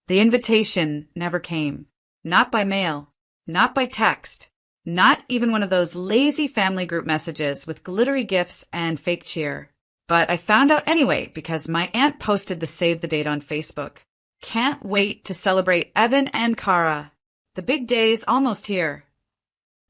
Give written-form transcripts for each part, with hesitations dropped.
The invitation never came. Not by mail, not by text, not even one of those lazy family group messages with glittery gifts and fake cheer. But I found out anyway because my aunt posted the save the date on Facebook. Can't wait to celebrate Evan and Kara. The big day's almost here.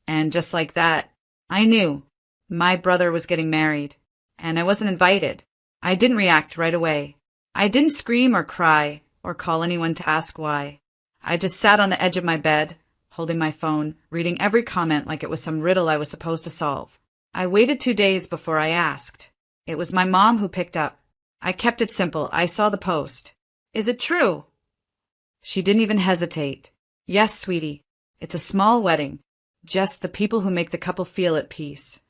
And just like that, I knew my brother was getting married, and I wasn't invited. I didn't react right away. I didn't scream or cry or call anyone to ask why. I just sat on the edge of my bed, holding my phone, reading every comment like it was some riddle I was supposed to solve. I waited 2 days before I asked. It was my mom who picked up. I kept it simple. I saw the post. Is it true? She didn't even hesitate. Yes, sweetie. It's a small wedding. Just the people who make the couple feel at peace.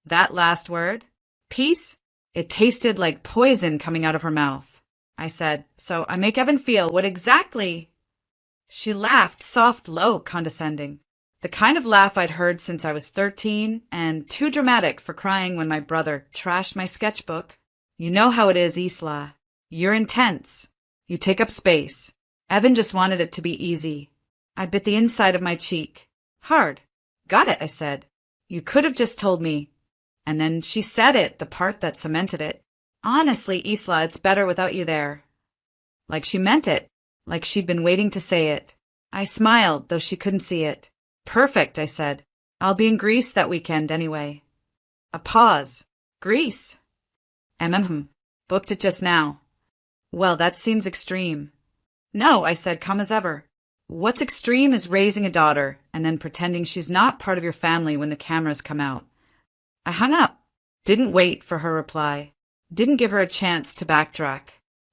That last word, peace, it tasted like poison coming out of her mouth. I said, so I make Evan feel what exactly? She laughed, soft, low, condescending. The kind of laugh I'd heard since I was 13 and too dramatic for crying when my brother trashed my sketchbook. You know how it is, Isla. You're intense. You take up space. Evan just wanted it to be easy. I bit the inside of my cheek. Hard. Got it, I said. You could have just told me. And then she said it, the part that cemented it. Honestly, Isla, it's better without you there. Like she meant it. Like she'd been waiting to say it. I smiled, though she couldn't see it. Perfect, I said. I'll be in Greece that weekend anyway. A pause. Greece? Booked it just now. Well, that seems extreme. No, I said, calm as ever. What's extreme is raising a daughter and then pretending she's not part of your family when the cameras come out. I hung up. Didn't wait for her reply. Didn't give her a chance to backtrack.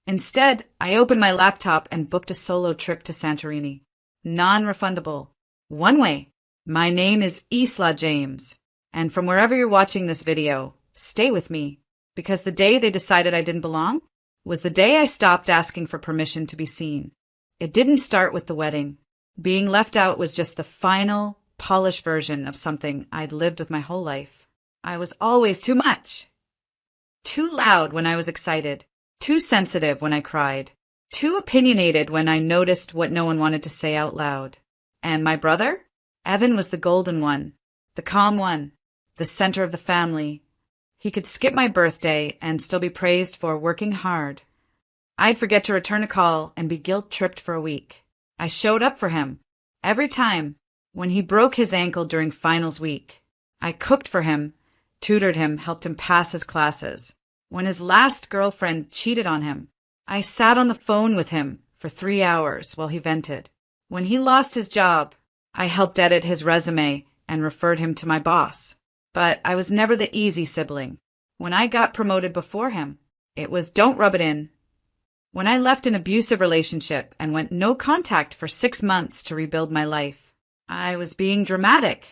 Instead, I opened my laptop and booked a solo trip to Santorini. Non-refundable. One way. My name is Isla James. And from wherever you're watching this video, stay with me. Because the day they decided I didn't belong was the day I stopped asking for permission to be seen. It didn't start with the wedding. Being left out was just the final, polished version of something I'd lived with my whole life. I was always too much. Too loud when I was excited. Too sensitive when I cried. Too opinionated when I noticed what no one wanted to say out loud. And my brother? Evan was the golden one. The calm one. The center of the family. He could skip my birthday and still be praised for working hard. I'd forget to return a call and be guilt-tripped for a week. I showed up for him. Every time. When he broke his ankle during finals week. I cooked for him, tutored him, helped him pass his classes. When his last girlfriend cheated on him, I sat on the phone with him for 3 hours while he vented. When he lost his job, I helped edit his resume and referred him to my boss. But I was never the easy sibling. When I got promoted before him, it was don't rub it in. When I left an abusive relationship and went no contact for 6 months to rebuild my life, I was being dramatic.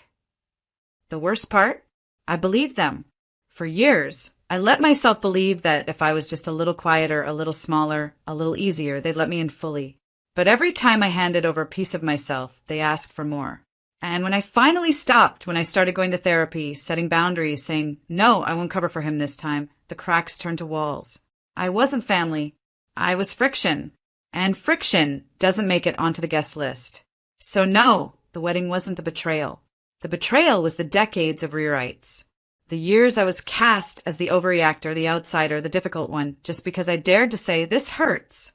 The worst part? I believed them. For years, I let myself believe that if I was just a little quieter, a little smaller, a little easier, they'd let me in fully. But every time I handed over a piece of myself, they asked for more. And when I finally stopped, when I started going to therapy, setting boundaries, saying, no, I won't cover for him this time, the cracks turned to walls. I wasn't family. I was friction. And friction doesn't make it onto the guest list. So no, the wedding wasn't the betrayal. The betrayal was the decades of rewrites. The years I was cast as the overreactor, the outsider, the difficult one, just because I dared to say, this hurts.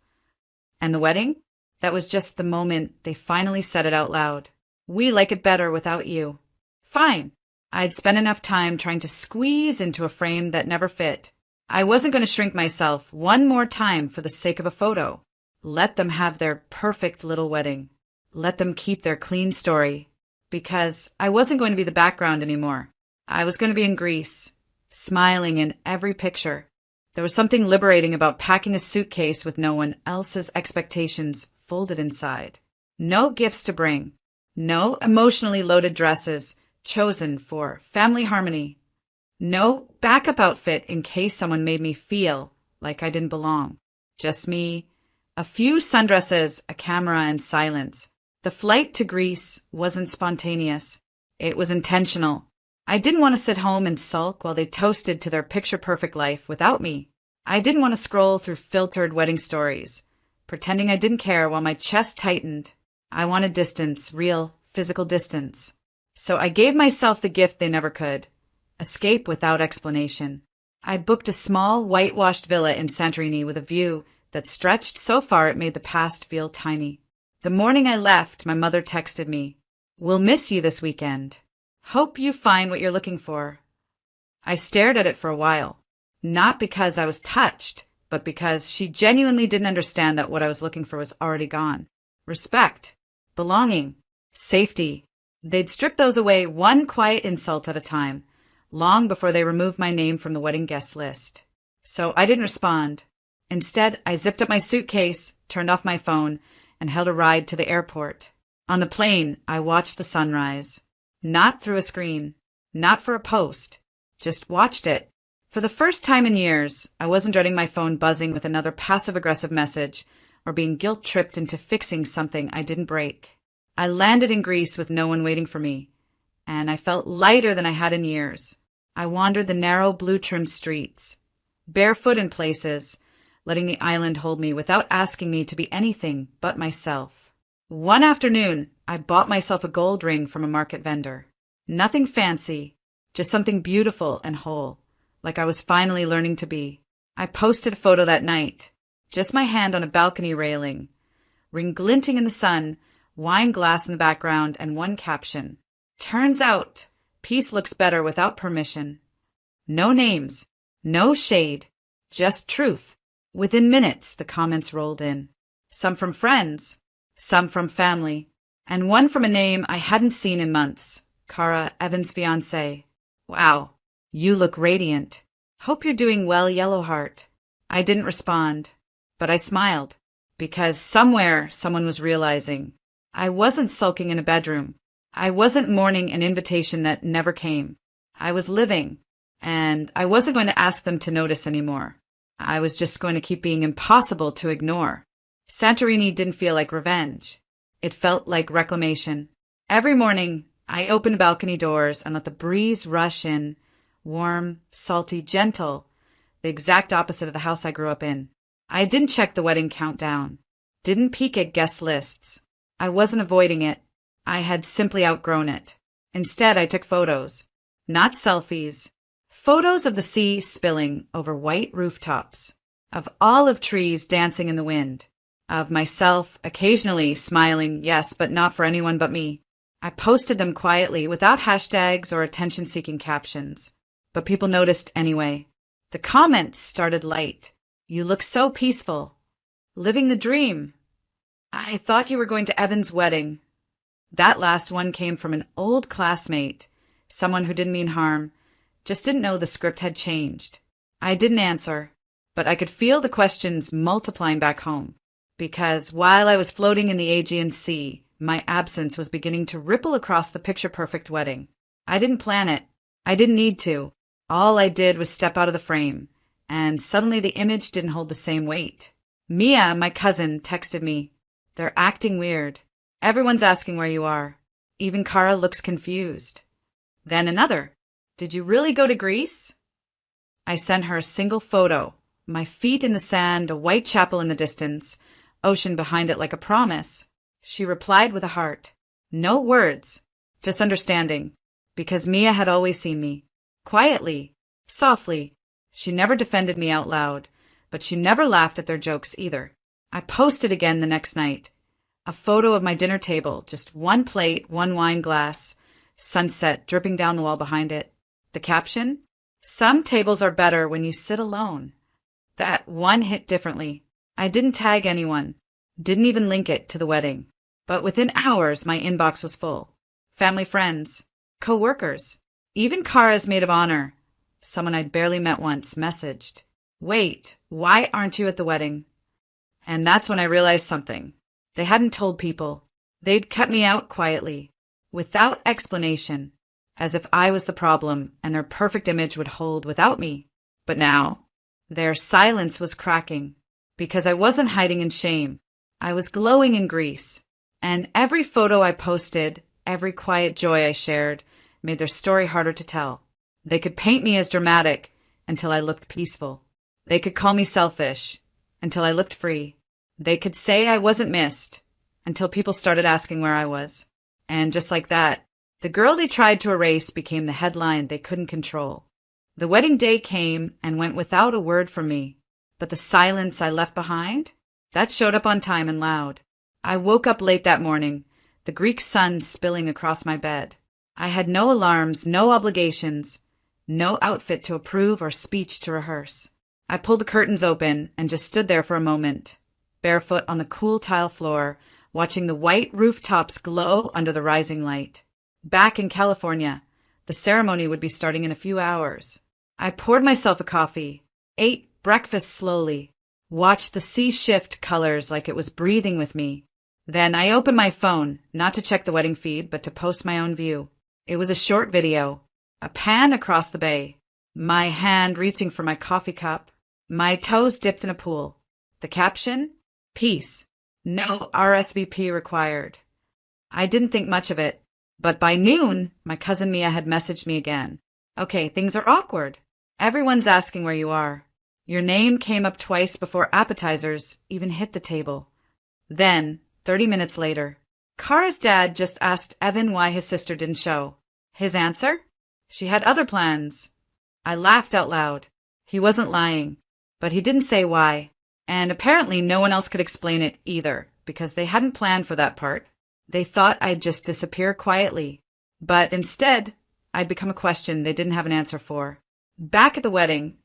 And the wedding? That was just the moment they finally said it out loud. We like it better without you. Fine. I'd spent enough time trying to squeeze into a frame that never fit. I wasn't going to shrink myself one more time for the sake of a photo. Let them have their perfect little wedding. Let them keep their clean story. Because I wasn't going to be the background anymore. I was going to be in Greece, smiling in every picture. There was something liberating about packing a suitcase with no one else's expectations folded inside. No gifts to bring. No emotionally loaded dresses chosen for family harmony. No backup outfit in case someone made me feel like I didn't belong. Just me, a few sundresses, a camera, and silence. The flight to Greece wasn't spontaneous. It was intentional. I didn't want to sit home and sulk while they toasted to their picture-perfect life without me. I didn't want to scroll through filtered wedding stories, pretending I didn't care while my chest tightened. I wanted distance, real, physical distance. So I gave myself the gift they never could: escape without explanation. I booked a small, whitewashed villa in Santorini with a view that stretched so far it made the past feel tiny. The morning I left, my mother texted me, "We'll miss you this weekend. Hope you find what you're looking for." I stared at it for a while, not because I was touched, but because she genuinely didn't understand that what I was looking for was already gone. Respect, belonging, safety. They'd stripped those away one quiet insult at a time, long before they removed my name from the wedding guest list. So I didn't respond. Instead, I zipped up my suitcase, turned off my phone, and held a ride to the airport. On the plane, I watched the sunrise. Not through a screen, not for a post, just watched it. For the first time in years, I wasn't dreading my phone buzzing with another passive-aggressive message or being guilt-tripped into fixing something I didn't break. I landed in Greece with no one waiting for me, and I felt lighter than I had in years. I wandered the narrow, blue-trimmed streets, barefoot in places, letting the island hold me without asking me to be anything but myself. One afternoon, I bought myself a gold ring from a market vendor. Nothing fancy, just something beautiful and whole, like I was finally learning to be. I posted a photo that night, just my hand on a balcony railing, ring glinting in the sun, wine glass in the background, and one caption: "Turns out, peace looks better without permission." No names, no shade, just truth. Within minutes, the comments rolled in. Some from friends, some from family, and one from a name I hadn't seen in months: Cara, Evan's fiancé. "Wow, you look radiant. Hope you're doing well, Yellowheart." I didn't respond, but I smiled, because somewhere someone was realizing I wasn't sulking in a bedroom. I wasn't mourning an invitation that never came. I was living, and I wasn't going to ask them to notice anymore. I was just going to keep being impossible to ignore. Santorini didn't feel like revenge. It felt like reclamation. Every morning, I opened balcony doors and let the breeze rush in, warm, salty, gentle, the exact opposite of the house I grew up in. I didn't check the wedding countdown, didn't peek at guest lists. I wasn't avoiding it. I had simply outgrown it. Instead, I took photos. Not selfies. Photos of the sea spilling over white rooftops, of olive trees dancing in the wind, of myself occasionally smiling, yes, but not for anyone but me. I posted them quietly, without hashtags or attention-seeking captions. But people noticed anyway. The comments started light. "You look so peaceful. Living the dream. I thought you were going to Evan's wedding." That last one came from an old classmate, someone who didn't mean harm, just didn't know the script had changed. I didn't answer, but I could feel the questions multiplying back home, because while I was floating in the Aegean Sea, my absence was beginning to ripple across the picture-perfect wedding. I didn't plan it. I didn't need to. All I did was step out of the frame, and suddenly the image didn't hold the same weight. Mia, my cousin, texted me, "They're acting weird. Everyone's asking where you are. Even Cara looks confused." Then another, "Did you really go to Greece?" I sent her a single photo, my feet in the sand, a white chapel in the distance, ocean behind it like a promise. She replied with a heart. No words, just understanding, because Mia had always seen me. Quietly, softly. She never defended me out loud, but she never laughed at their jokes either. I posted again the next night. A photo of my dinner table, just one plate, one wine glass, sunset dripping down the wall behind it. The caption? "Some tables are better when you sit alone." That one hit differently. I didn't tag anyone, didn't even link it to the wedding. But within hours, my inbox was full. Family friends, co-workers, even Cara's maid of honor, someone I'd barely met once, messaged, "Wait, why aren't you at the wedding?" And that's when I realized something. They hadn't told people. They'd cut me out quietly, without explanation, as if I was the problem and their perfect image would hold without me. But now, their silence was cracking, because I wasn't hiding in shame. I was glowing in Greece, and every photo I posted, every quiet joy I shared, made their story harder to tell. They could paint me as dramatic until I looked peaceful. They could call me selfish until I looked free. They could say I wasn't missed until people started asking where I was. And just like that, the girl they tried to erase became the headline they couldn't control. The wedding day came and went without a word from me, but the silence I left behind, that showed up on time and loud. I woke up late that morning, the Greek sun spilling across my bed. I had no alarms, no obligations, no outfit to approve or speech to rehearse. I pulled the curtains open and just stood there for a moment, barefoot on the cool tile floor, watching the white rooftops glow under the rising light. Back in California, the ceremony would be starting in a few hours. I poured myself a coffee, ate breakfast slowly, watched the sea shift colors like it was breathing with me. Then I opened my phone, not to check the wedding feed, but to post my own view. It was a short video, a pan across the bay, my hand reaching for my coffee cup, my toes dipped in a pool. The caption? Peace. No RSVP required. I didn't think much of it, but by noon, my cousin Mia had messaged me again. Okay, things are awkward. Everyone's asking where you are. Your name came up twice before appetizers even hit the table. Then, 30 minutes later, Kara's dad just asked Evan why his sister didn't show. His answer? She had other plans. I laughed out loud. He wasn't lying, but he didn't say why. And apparently no one else could explain it either, because they hadn't planned for that part. They thought I'd just disappear quietly. But instead, I'd become a question they didn't have an answer for. Back at the wedding,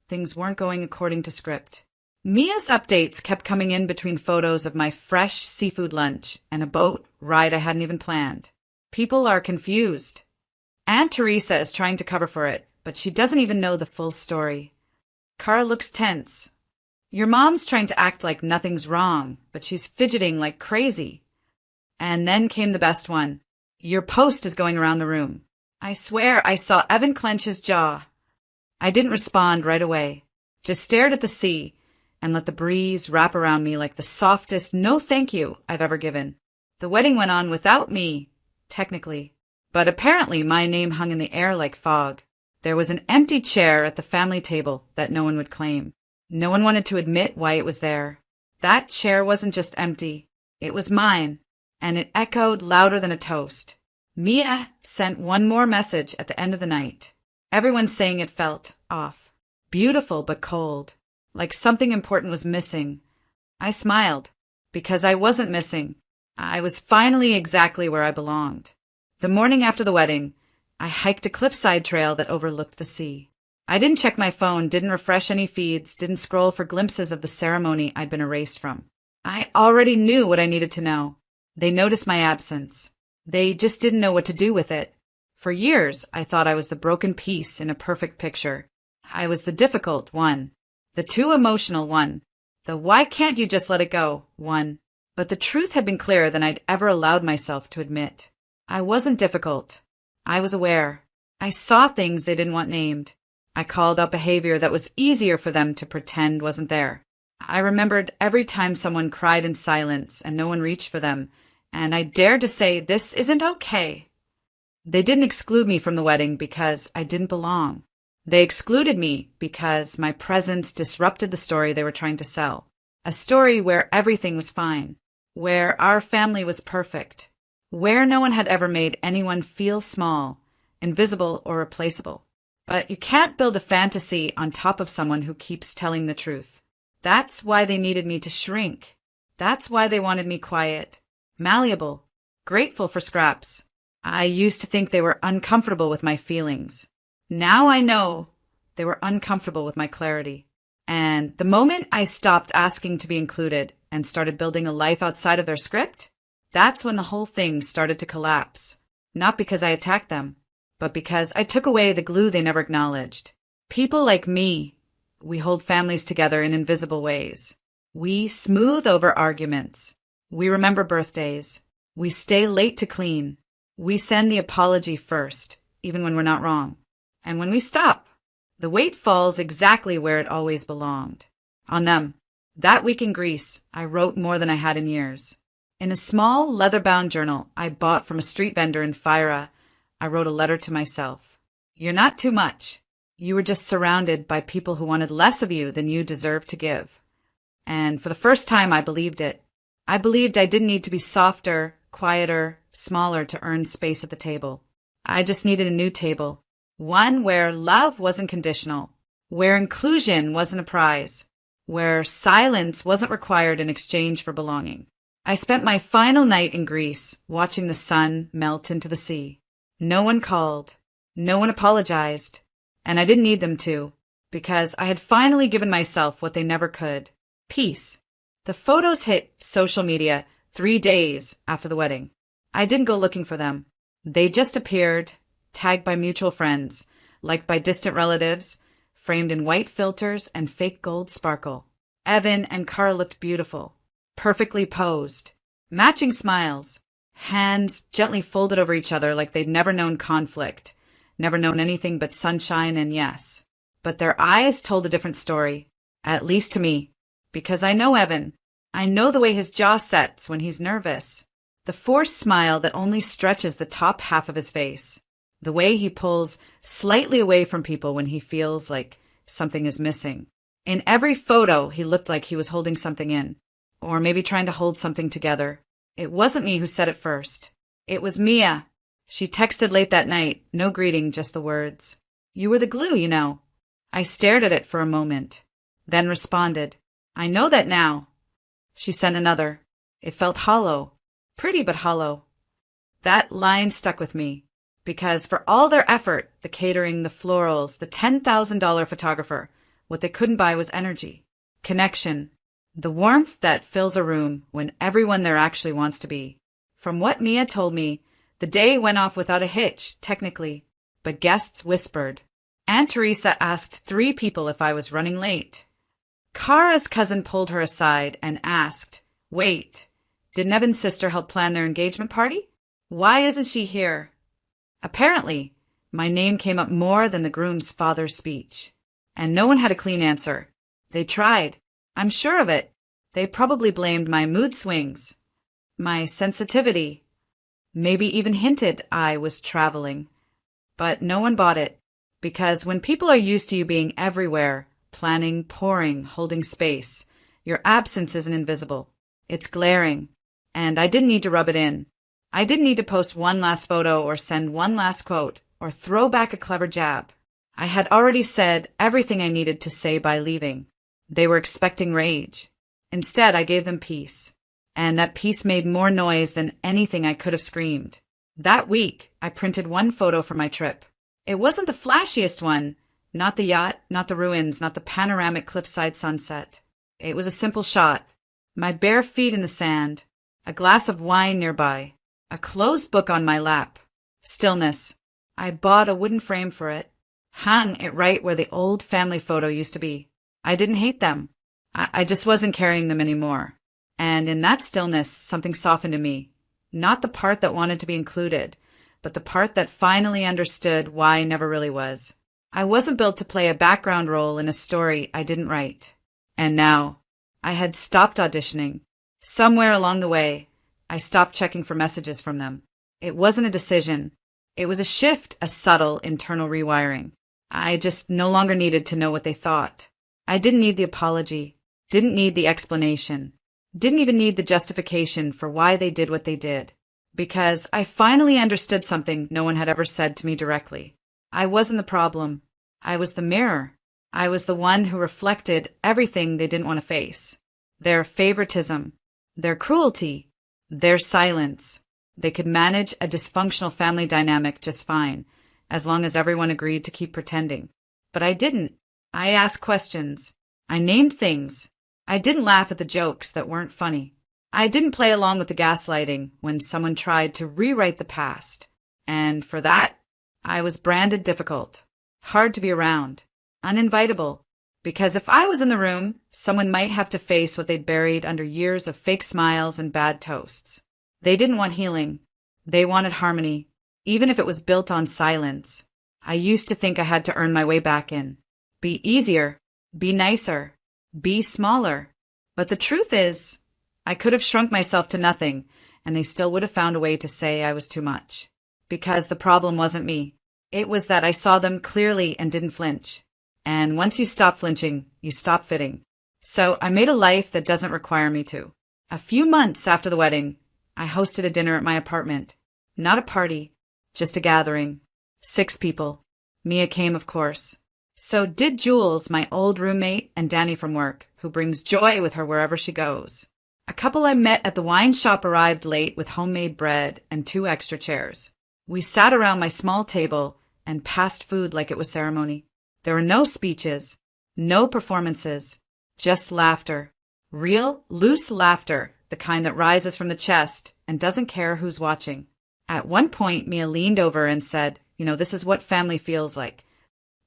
things weren't going according to script. Mia's updates kept coming in between photos of my fresh seafood lunch and a boat ride I hadn't even planned. People are confused. Aunt Teresa is trying to cover for it, but she doesn't even know the full story. Kara looks tense. Your mom's trying to act like nothing's wrong, but she's fidgeting like crazy. And then came the best one. Your post is going around the room. I swear I saw Evan clench his jaw. I didn't respond right away, just stared at the sea and let the breeze wrap around me like the softest no thank you I've ever given. The wedding went on without me, technically, but apparently my name hung in the air like fog. There was an empty chair at the family table that no one would claim. No one wanted to admit why it was there. That chair wasn't just empty. It was mine, and it echoed louder than a toast. Mia sent one more message at the end of the night. Everyone saying it felt off. Beautiful but cold. Like something important was missing. I smiled, because I wasn't missing. I was finally exactly where I belonged. The morning after the wedding, I hiked a cliffside trail that overlooked the sea. I didn't check my phone, didn't refresh any feeds, didn't scroll for glimpses of the ceremony I'd been erased from. I already knew what I needed to know. They noticed my absence. They just didn't know what to do with it. For years, I thought I was the broken piece in a perfect picture. I was the difficult one, the too emotional one, the why can't you just let it go one. But the truth had been clearer than I'd ever allowed myself to admit. I wasn't difficult. I was aware. I saw things they didn't want named. I called out behavior that was easier for them to pretend wasn't there. I remembered every time someone cried in silence and no one reached for them, and I dared to say, this isn't okay. They didn't exclude me from the wedding because I didn't belong. They excluded me because my presence disrupted the story they were trying to sell. A story where everything was fine, where our family was perfect, where no one had ever made anyone feel small, invisible, or replaceable. But you can't build a fantasy on top of someone who keeps telling the truth. That's why they needed me to shrink. That's why they wanted me quiet, malleable, grateful for scraps. I used to think they were uncomfortable with my feelings. Now I know they were uncomfortable with my clarity. And the moment I stopped asking to be included and started building a life outside of their script, that's when the whole thing started to collapse. Not because I attacked them, but because I took away the glue they never acknowledged. People like me, we hold families together in invisible ways. We smooth over arguments. We remember birthdays. We stay late to clean. We send the apology first, even when we're not wrong. And when we stop, the weight falls exactly where it always belonged. On them. That week in Greece, I wrote more than I had in years. In a small leather-bound journal I bought from a street vendor in Fyra, I wrote a letter to myself. You're not too much. You were just surrounded by people who wanted less of you than you deserved to give. And for the first time, I believed it. I believed I didn't need to be softer, quieter, smaller to earn space at the table. I just needed a new table. One where love wasn't conditional, where inclusion wasn't a prize, where silence wasn't required in exchange for belonging. I spent my final night in Greece watching the sun melt into the sea. No one called. No one apologized. And I didn't need them to, because I had finally given myself what they never could. Peace. The photos hit social media 3 days after the wedding. I didn't go looking for them. They just appeared, tagged by mutual friends, liked by distant relatives, framed in white filters and fake gold sparkle. Evan and Cara looked beautiful, perfectly posed, matching smiles, hands gently folded over each other like they'd never known conflict, never known anything but sunshine and yes. But their eyes told a different story, at least to me, because I know Evan. I know the way his jaw sets when he's nervous, the forced smile that only stretches the top half of his face, the way he pulls slightly away from people when he feels like something is missing. In every photo, he looked like he was holding something in, or maybe trying to hold something together. It wasn't me who said it first. It was Mia. She texted late that night, no greeting, just the words. "You were the glue, you know." I stared at it for a moment, then responded, "I know that now." She sent another. It felt hollow, pretty but hollow. That line stuck with me, because for all their effort, the catering, the florals, the $10,000 photographer, what they couldn't buy was energy, connection, the warmth that fills a room when everyone there actually wants to be. From what Mia told me, the day went off without a hitch, technically, but guests whispered. Aunt Teresa asked 3 people if I was running late. Cara's cousin pulled her aside and asked, "Wait, didn't Evan's sister help plan their engagement party? Why isn't she here?" Apparently, my name came up more than the groom's father's speech. And no one had a clean answer. They tried. I'm sure of it. They probably blamed my mood swings, my sensitivity, maybe even hinted I was traveling. But no one bought it, because when people are used to you being everywhere, planning, pouring, holding space, your absence isn't invisible. It's glaring. And I didn't need to rub it in. I didn't need to post one last photo or send one last quote or throw back a clever jab. I had already said everything I needed to say by leaving. They were expecting rage. Instead, I gave them peace. And that peace made more noise than anything I could have screamed. That week, I printed one photo for my trip. It wasn't the flashiest one. Not the yacht, not the ruins, not the panoramic cliffside sunset. It was a simple shot. My bare feet in the sand, a glass of wine nearby, a closed book on my lap. Stillness. I bought a wooden frame for it, hung it right where the old family photo used to be. I didn't hate them. I just wasn't carrying them anymore. And in that stillness, something softened in me. Not the part that wanted to be included, but the part that finally understood why I never really was. I wasn't built to play a background role in a story I didn't write. And now, I had stopped auditioning. Somewhere along the way, I stopped checking for messages from them. It wasn't a decision. It was a shift, a subtle internal rewiring. I just no longer needed to know what they thought. I didn't need the apology, didn't need the explanation, didn't even need the justification for why they did what they did. Because I finally understood something no one had ever said to me directly. I wasn't the problem. I was the mirror. I was the one who reflected everything they didn't want to face. Their favoritism, their cruelty, their silence. They could manage a dysfunctional family dynamic just fine, as long as everyone agreed to keep pretending. But I didn't. I asked questions. I named things. I didn't laugh at the jokes that weren't funny. I didn't play along with the gaslighting when someone tried to rewrite the past. And for that, I was branded difficult, hard to be around, uninvitable. Because if I was in the room, someone might have to face what they'd buried under years of fake smiles and bad toasts. They didn't want healing. They wanted harmony, even if it was built on silence. I used to think I had to earn my way back in. Be easier, be nicer, be smaller. But the truth is, I could have shrunk myself to nothing, and they still would have found a way to say I was too much. Because the problem wasn't me. It was that I saw them clearly and didn't flinch. And once you stop flinching, you stop fitting. So I made a life that doesn't require me to. A few months after the wedding, I hosted a dinner at my apartment. Not a party, just a gathering. 6 people. Mia came, of course. So did Jules, my old roommate, and Danny from work, who brings joy with her wherever she goes. A couple I met at the wine shop arrived late with homemade bread and 2 extra chairs. We sat around my small table and passed food like it was ceremony. There were no speeches, no performances, just laughter. Real, loose laughter, the kind that rises from the chest and doesn't care who's watching. At one point, Mia leaned over and said, this is what family feels like.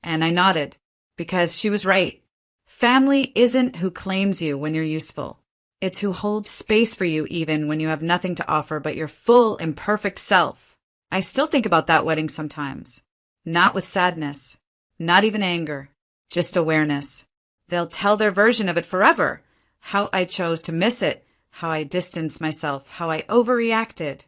And I nodded, because she was right. Family isn't who claims you when you're useful. It's who holds space for you even when you have nothing to offer but your full, imperfect self. I still think about that wedding sometimes. Not with sadness, not even anger, just awareness. They'll tell their version of it forever. How I chose to miss it, how I distanced myself, how I overreacted.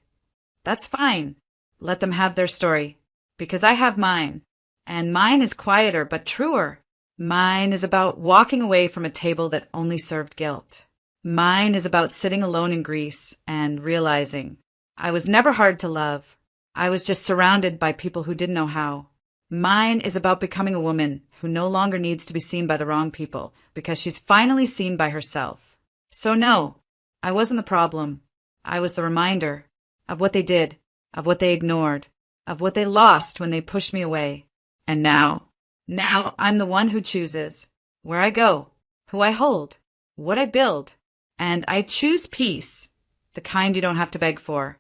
That's fine. Let them have their story, because I have mine. And mine is quieter but truer. Mine is about walking away from a table that only served guilt. Mine is about sitting alone in Greece and realizing I was never hard to love. I was just surrounded by people who didn't know how. Mine is about becoming a woman who no longer needs to be seen by the wrong people because she's finally seen by herself. So no, I wasn't the problem. I was the reminder of what they did, of what they ignored, of what they lost when they pushed me away. And now I'm the one who chooses where I go, who I hold, what I build. And I choose peace, the kind you don't have to beg for.